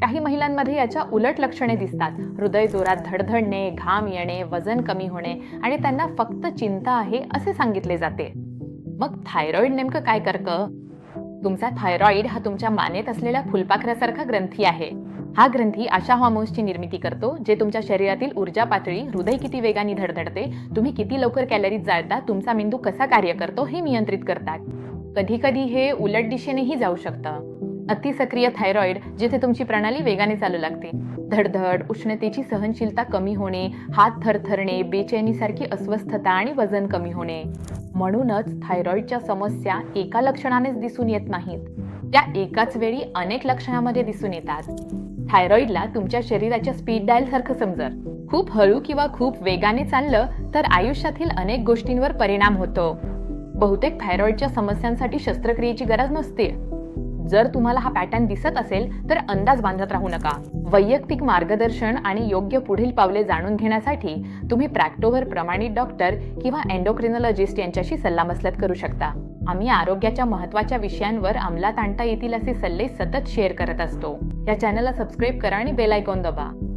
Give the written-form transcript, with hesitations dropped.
काही महिलांमध्ये याच्या उलट लक्षणे दिसतात. हृदय जोरात धडधडणे, घाम येणे, वजन कमी होणे आणि त्यांना फक्त चिंता आहे असे सांगितले जाते. मग थायरॉइड नेमकं काय करतं? तुमचा थायरॉइड हा तुमच्या मानेत असलेल्या फुलपाखरासारखा ग्रंथी आहे. हा ग्रंथी अशा हॉर्मोन्सची निर्मिती करतो जे तुमच्या शरीरातील ऊर्जा पातळी, हृदय किती वेगाने धडधडते, तुम्ही किती लवकर कॅलरीज जाळता, तुमचा मेंदू कसा कार्य करतो हे नियंत्रित करतात. कधी कधी हे उलट दिशेनेही जाऊ शकतं. अतिसक्रिय थायरॉइड, जिथे तुमची प्रणाली वेगाने चालू लागते, धडधड, उष्णतेची सहनशीलता कमी होणे, हात थरथरणे, बेचैनीसारखी अस्वस्थता आणि वजन कमी होणे. म्हणूनच थायरॉइडच्या समस्या एका लक्षणानेच दिसून येत नाहीत, त्या एकाच वेळी अनेक लक्षणांमध्ये दिसून येतात. थायरॉइडला तुमच्या शरीराच्या स्पीड डायल सारखं समजा. खूप हळू किंवा खूप वेगाने चाललं तर आयुष्यातील अनेक गोष्टींवर परिणाम होतो. बहुतेक थायरॉइडच्या समस्यांसाठी शस्त्रक्रियेची गरज नसते. जर तुम्हाला हा पॅटर्न दिसत असेल तर अंदाज बांधत राहू नका. वैयक्तिक मार्गदर्शन आणि योग्य पुढील पावले जाणून घेण्यासाठी तुम्ही प्रॅक्टोवर प्रमाणित डॉक्टर किंवा एंडोक्रिनॉलॉजिस्ट यांच्याशी सल्लामसलत करू शकता. आम्ही आरोग्याच्या महत्त्वाच्या विषयांवर अंमलात आणता येतील असे सल्ले सतत शेअर करत असतो. या चॅनलला सबस्क्राईब करा आणि बेल आयकॉन दाबा.